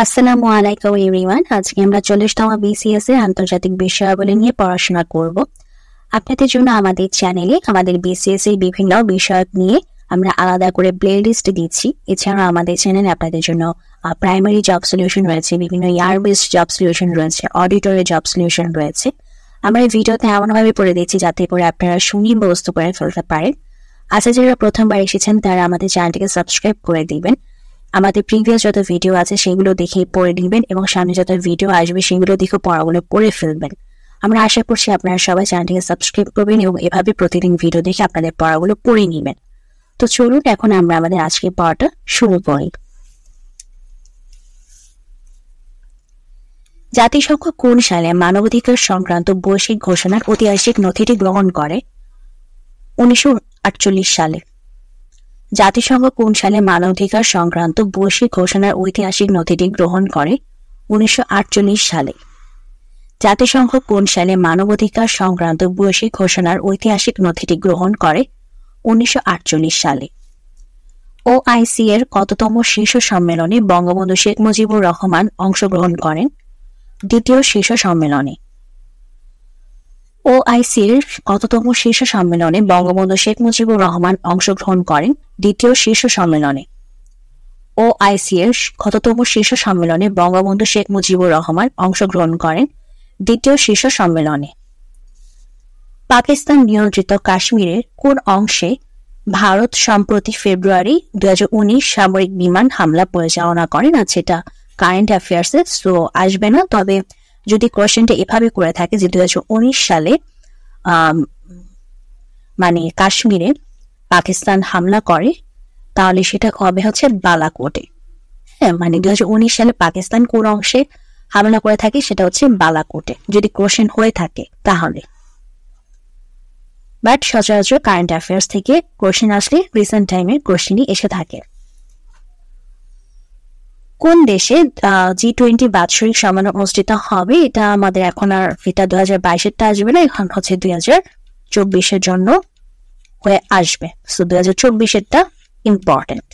আসসালামু আলাইকুম এভরিওয়ান। আজকে আমরা 40তম BCS এর আন্তর্জাতিক বিষয়াবলী নিয়ে পড়াশোনা করব। আপনাদের জন্য আমাদের চ্যানেলে আমাদের BCS এর বিভিন্ন বিষয় নিয়ে আমরা আলাদা করে প্লেলিস্ট দিচ্ছি। এছাড়াও আমাদের চ্যানেলে আপনাদের জন্য প্রাইমারি জব সলিউশন রয়েছে, বিভিন্ন ইয়ার বেসড জব সলিউশন রয়েছে, অডিটরের জব সলিউশন রয়েছে। আমরা এই ভিডিওতে এমনভাবে পড়ে দিচ্ছি যাতে করে আপনারা শুনে মুখস্থ করে ফেলতে পারেন। আচ্ছা, যারা প্রথমবার এসেছেন তারা আমাদের চ্যানেলটিকে সাবস্ক্রাইব করে দিবেন। আমাদের প্রিভিয়াস যত ভিডিও আছে সেগুলো দেখে পড়ে নেবেন এবং সামনে যত ভিডিও আসবে সেগুলো দেখে পড়াগুলো পড়ে ফেলবেন। আমরা আশা করছি আপনারা সবাই চ্যানেলটিকে সাবস্ক্রাইব করবেন এবং এভাবে প্রতিদিন ভিডিও দেখে আপনাদের পড়াগুলো পড়ে নেবেন। তো চলুন এখন আমরা আমাদের আজকের পড়াটা শুরু করি। জাতিসংঘ কোন সালে মানবাধিকার সংক্রান্ত বৈশ্বিক ঘোষণার ঐতিহাসিক নথিটি গ্রহণ করে? 1948 সালে। জাতিসংঘ কোন সালে মানবাধিকার সংক্রান্ত বৈশ্বিক ঘোষণার ঐতিহাসিক নথিটি গ্রহণ করে? 1948 সালে। জাতিসংঘ কোন সালে মানবাধিকার সংক্রান্ত বৈশ্বিক ঘোষণার ঐতিহাসিক নথিটি গ্রহণ করে? 1948 সালে। OIC এর কততম শীর্ষ সম্মেলনে বঙ্গবন্ধু শেখ মুজিবুর রহমান অংশগ্রহণ করেন? দ্বিতীয় শীর্ষ সম্মেলনে। OIC এর কততম শীর্ষ সম্মেলনে বঙ্গবন্ধু শেখ মুজিবুর রহমান অংশগ্রহণ করেন? দ্বিতীয় শীর্ষ সম্মেলনে। OIC এর কততম শীর্ষ সম্মেলনে বঙ্গবন্ধু শেখ মুজিবুর রহমান অংশগ্রহণ করেন? দ্বিতীয় শীর্ষ সম্মেলনে। পাকিস্তান নিয়ন্ত্রিত কাশ্মীরের কোন অংশে ভারত সম্প্রতি ফেব্রুয়ারি 2019 সামরিক বিমান হামলা পরিচালনা করেন? আর সেটা কারেন্ট অ্যাফেয়ার্সে সো আসবে না, তবে যদি কোয়েশ্চেনটা এভাবে করে থাকে যে 2019 সালে মানে কাশ্মীরে পাকিস্তান হামলা করে, তাহলে সেটা হবে হচ্ছে বালাকোটে। হ্যাঁ, মানে 2019 সালে পাকিস্তান কোন অংশে হামলা করে থাকে সেটা হচ্ছে বালাকোটে, যদি কোয়েশ্চেন হয়ে থাকে তাহলে। বাট সচরাচর কারেন্ট অ্যাফেয়ার্স থেকে কোয়েশ্চেন আসলে রিসেন্ট টাইমে কোয়েশ্চেনই এসে থাকে। কোন দেশে G20 বাৎসরিক সম্মেলন অনুষ্ঠিত হবে? এটা আমাদের এখন আর এটা 2022-এরটা আসবে না, এখন হচ্ছে 2024-এর জন্য হয়ে আসবে। সো 2024-এরটা ইম্পর্টেন্ট,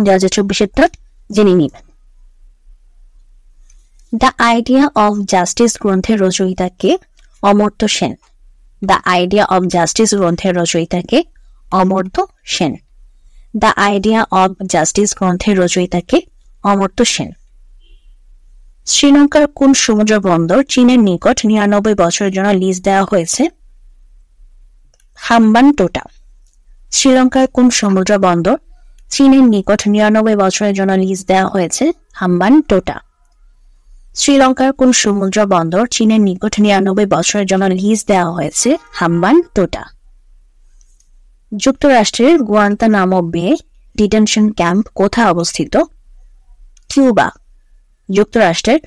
2024-এরটা জেনে নিবেন। দ্য আইডিয়া অফ জাস্টিস গ্রন্থের রচয়িতা কে? Amartya Sen. The idea of justice গ্রন্থের রচয়িতা কে? Amartya Sen. The idea of justice গ্রন্থের রচয়িতা কে? অমর্ত্য সেন। শ্রীলঙ্কার কোন সমুদ্র বন্দর চীনের নিকট 99 বছরের জন্য লিজ দেওয়া হয়েছে? হাম্বানটোটা। শ্রীলঙ্কার কোন সমুদ্র বন্দর চীনের নিকট 99 বছরের জন্য লিজ দেওয়া হয়েছে? হাম্বানটোটা। শ্রীলঙ্কার কোন সমুদ্র বন্দর চীনের নিকট 99 বছরের জন্য লিজ দেওয়া হয়েছে? হাম্বানটোটা। যুক্তরাষ্ট্রের গুয়ান্তানামো বে ডিটেনশন ক্যাম্প কোথায় অবস্থিত? কিউবা। যুক্তরাষ্ট্রের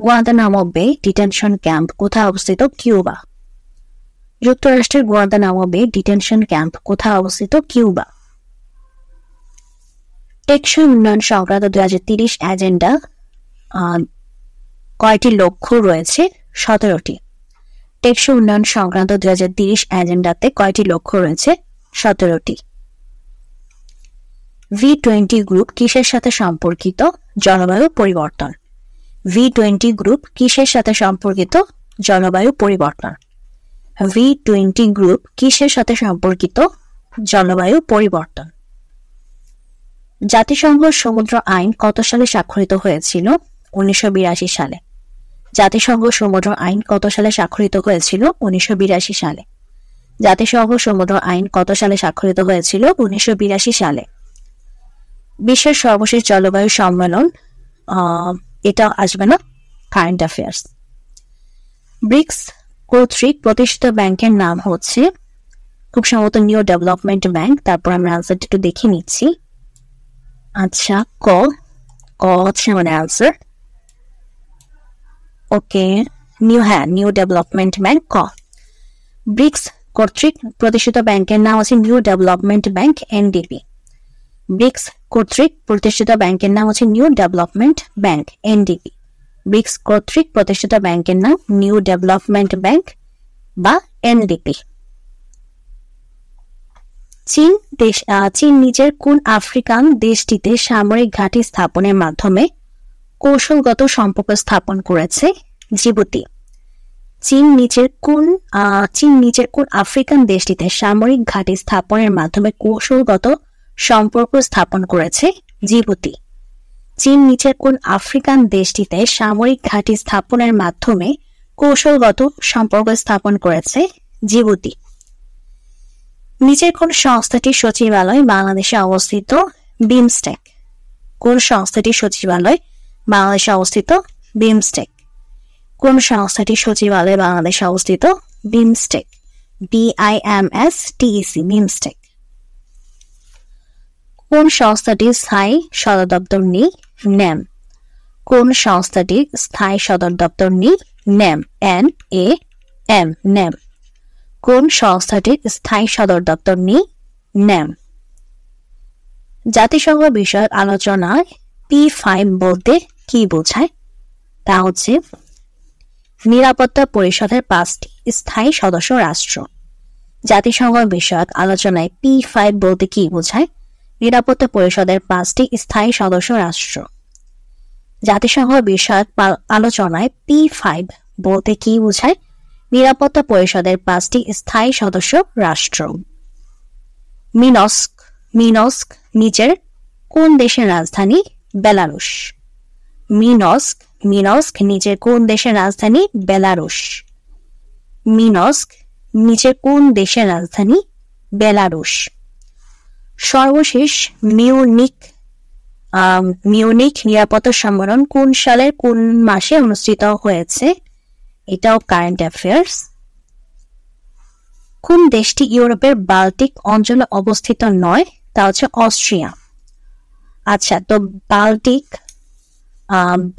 গুয়ান্তানামো বে ডিটেনশন ক্যাম্প কোথায় অবস্থিত? কিউবা। যুক্তরাষ্ট্রের গুয়ান্তানামো বে ডিটেনশন ক্যাম্প কোথায় অবস্থিত? কিউবা। টেকসই উন্নয়ন সংক্রান্ত 2030 এজেন্ডা কয়টি লক্ষ্য রয়েছে? 17টি। টেকসই উন্নয়ন সংক্রান্ত 2030 এজেন্ডাতে কয়টি লক্ষ্য রয়েছে? 17টি। V20 গ্রুপ কিসের সাথে সম্পর্কিত? জলবায়ু পরিবর্তন। V20 গ্রুপ কিসের সাথে সম্পর্কিত? জলবায়ু পরিবর্তন। V20 গ্রুপ কিসের সাথে সম্পর্কিত? জলবায়ু পরিবর্তন। জাতিসংঘ সমুদ্র আইন কত সালে স্বাক্ষরিত হয়েছিল? 1982 সালে। জাতিসংঘ সমুদ্র আইন কত সালে স্বাক্ষরিত হয়েছিল? 1982 সালে। জাতিসংঘ সমুদ্র আইন কত সালে স্বাক্ষরিত হয়েছিল? 1982 সালে। বিশ্বের সর্বশেষ জলবায়ু সম্মেলন এটা আসবে না, কারেন্ট অ্যাফেয়ার্স। ব্রিক্স কর্তৃক প্রতিষ্ঠিত ব্যাংকের নাম হচ্ছে খুব সম্ভবত নিউ ডেভেলপমেন্ট ব্যাংক। তারপর আমরা আনসারটা একটু দেখে নিচ্ছি। আচ্ছা, ক হচ্ছে আমাদের answer. Okay, new development bank ক। ব্রিক্স কর্তৃক প্রতিষ্ঠিত ব্যাংকের নাম হচ্ছে new development bank NDB। BRICS কর্তৃক প্রতিষ্ঠিত ব্যাংকের নাম হচ্ছে new development bank NDB। BRICS কর্তৃক প্রতিষ্ঠিত ব্যাংকের নাম নিউ ডেভেলপমেন্ট ব্যাংক বা NDB। চীন নিজের কোন আফ্রিকান দেশটিতে সামরিক ঘাঁটি স্থাপনের মাধ্যমে কৌশলগত সম্পর্ক স্থাপন করেছে জিবুতি। চীন নিচের কোন আফ্রিকান দেশটিতে সামরিক ঘাঁটি স্থাপনের মাধ্যমে কৌশলগত সম্পর্ক স্থাপন করেছে জিবুতি? চীন নিচের কোন আফ্রিকান দেশটিতে সামরিক ঘাঁটি স্থাপনের মাধ্যমে কৌশলগত সম্পর্ক স্থাপন করেছে জিবুতি? নিচের কোন সংস্থাটির সচিবালয় বাংলাদেশে অবস্থিত? বিমস্টেক। কোন সংস্থাটির সচিবালয় বাংলাদেশে অবস্থিত? বিমস্টেক। কোন সংস্থাটির সচিবালয় বাংলাদেশে অবস্থিত? বিমস্টেক। BIMSTEC, বিমস্টেক। কোন সংস্থাটির স্থায়ী সদর দপ্তর নেই? NAM। কোন সংস্থাটির স্থায়ী সদর দপ্তর নেই? NAM, NAM, NAM। কোন সংস্থাটির স্থায়ী সদর দপ্তর নেই? NAM। জাতিসংঘ বিষয়ক আলোচনায় P5 বলতে কি বোঝায়? তা হচ্ছে নিরাপত্তা পরিষদের 5টি স্থায়ী সদস্য রাষ্ট্র। জাতিসংঘ বিষয়ক আলোচনায় P5 বলতে কি বোঝায়? নিরাপত্তা পরিষদের 5টি স্থায়ী সদস্য রাষ্ট্র। জাতিসংঘ বিষয়ক আলোচনায় P5 বলতে কি বোঝায়? নিরাপত্তা পরিষদের 5টি স্থায়ী সদস্য রাষ্ট্র। মিনস্ক নিচের কোন দেশের রাজধানী? বেলারুশ। মিনস্ক নিচের কোন দেশের রাজধানী? বেলারুশ। মিনস্ক নিচের কোন দেশের রাজধানী? বেলারুশ। সর্বশেষ মিউনিক নিরাপত্তা সম্মেলন কোন সালের কোন মাসে অনুষ্ঠিত হয়েছে? এটাও কারেন্ট অ্যাফেয়ার্স। কোন দেশটি ইউরোপের বাল্টিক অঞ্চলে অবস্থিত নয়? তা হচ্ছে অস্ট্রিয়া। আচ্ছা, তো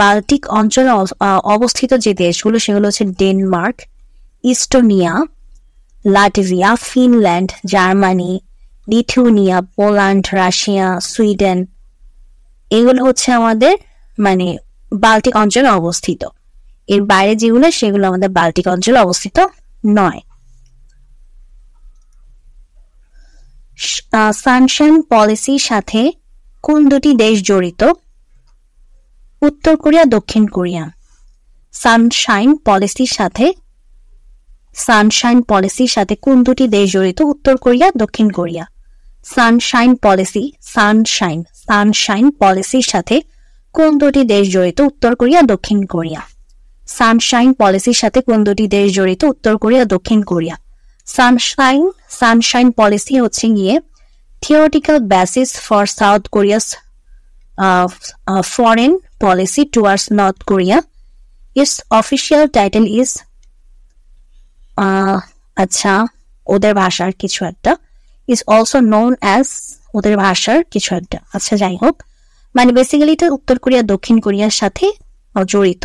বাল্টিক অঞ্চলে অবস্থিত যে দেশগুলো সেগুলো হচ্ছে Denmark, ইস্টোনিয়া, Latvia, Finland, Germany, Lithuania, Poland, Russia, Sweden. এগুলো হচ্ছে আমাদের বাল্টিক অঞ্চলে অবস্থিত। এর বাইরে যেগুলো সেগুলো আমাদের বাল্টিক অঞ্চলে অবস্থিত নয়। সানশাইন পলিসির সাথে কোন দুটি দেশ জড়িত? উত্তর কোরিয়া, দক্ষিণ কোরিয়া। সানশাইন পলিসির সাথে কোন দুটি দেশ জড়িত? উত্তর কোরিয়া, দক্ষিণ কোরিয়া। সানশাইন পলিসির সাথে কোন দুটি দেশ জড়িত? উত্তর কোরিয়া, দক্ষিণ কোরিয়া। সানশাইন পলিসির সাথে কোন দুটি দেশ জড়িত? উত্তর কোরিয়া, দক্ষিণ কোরিয়া। সানশাইন পলিসি হচ্ছে গিয়ে theoretical basis for South Korea's foreign policy towards North Korea. Its official title is আচ্ছা, ওদের ভাষার কিছু একটা, ইজ অলসো নোন অ্যাজ, ওদের ভাষার কিছু একটা। আচ্ছা, যাই হোক, বেসিক্যালি এটা উত্তর কোরিয়া দক্ষিণ কোরিয়ার সাথে জড়িত।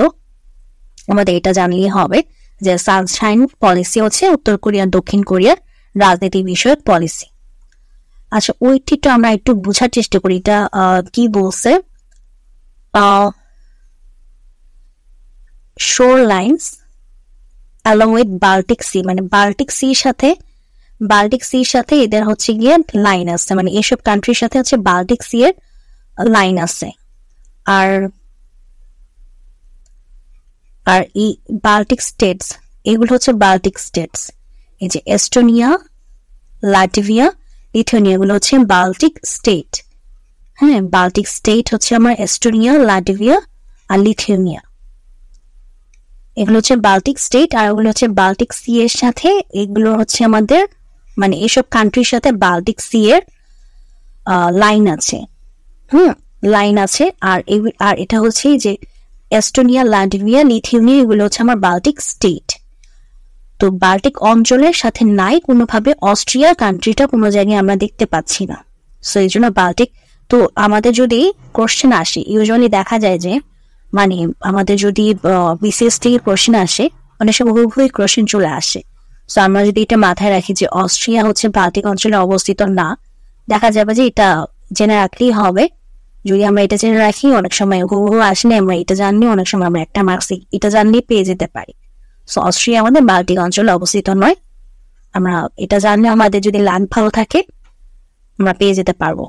আমাদের এটা জানলেই হবে যে সানশাইন পলিসি হচ্ছে উত্তর কোরিয়া দক্ষিণ কোরিয়ার রাজনীতি বিষয়ক পলিসি। আচ্ছা, ওইটিটা আমরা একটু বোঝার চেষ্টা করি এটা কি বলছে। Shore lines along with Baltic Sea, Baltic সির সাথে এদের হচ্ছে গিয়ে লাইন আছে, এসব কান্ট্রির সাথে হচ্ছে বাল্টিক সি এর লাইন আছে। আর এই বাল্টিক স্টেটস, এগুলো হচ্ছে বাল্টিক স্টেটস। এই যে এস্টোনিয়া, লাটভিয়া, লিথুয়ানিয়া, এগুলো হচ্ছে বাল্টিক স্টেট। হ্যাঁ, বাল্টিক স্টেট হচ্ছে আমার এস্টোনিয়া, লাটভিয়া আর লিথুয়ানিয়া। এগুলো হচ্ছে বাল্টিক স্টেট। আর ওগুলো হচ্ছে বাল্টিক সি এর সাথে, এগুলো হচ্ছে আমাদের এসব কান্ট্রির সাথে বাল্টিক সি এর লাইন আছে। লাইন আছে। আর এটা হচ্ছে যে এস্টোনিয়া, লাটভিয়া, লিথুয়ানিয়া, এগুলো হচ্ছে আমার বাল্টিক স্টেট। তো বাল্টিক অঞ্চলের সাথে নাই কোনোভাবে অস্ট্রিয়া কান্ট্রিটা কোনো জায়গায় আমরা দেখতে পাচ্ছি না। সো এই জন্য বাল্টিক। তো আমাদের যদি কোশ্চেন আসে, ইউজুয়ালি দেখা যায় যে আমাদের যদি বিসিএস থেকে কোশ্চেন আসে, অনেক সময় হুবহুই কোশ্চেন চলে আসে। সো আমরা যদি এটা মাথায় রাখি যে অস্ট্রিয়া হচ্ছে বাল্টিক অঞ্চলে অবস্থিত না, দেখা যাবে যে এটা জেনে রাখলেই হবে। যদি আমরা এটা জেনে রাখি, অনেক সময় হুবহু আসলে আমরা এটা জানলে, অনেক সময় আমরা একটা মার্কস এটা জানলেই পেয়ে যেতে পারি। সো অস্ট্রিয়া আমাদের বাল্টিক অঞ্চলে অবস্থিত নয়। আমরা এটা জানলে, আমাদের যদি লাইন ভালো থাকে, আমরা পেয়ে যেতে পারবো।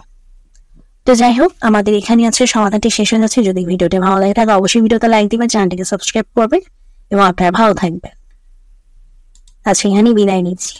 তো যাই হোক, আমাদের এখানে আছে সমাধানটি শেষ হয়ে যাচ্ছে। যদি ভিডিওটি ভালো লাগে থাকে অবশ্যই ভিডিওতে লাইক দিবেন, চ্যানেলটিকে সাবস্ক্রাইব করবেন এবং আপনারা ভালো থাকবেন। আজকে এখানেই বিদায় নিচ্ছি।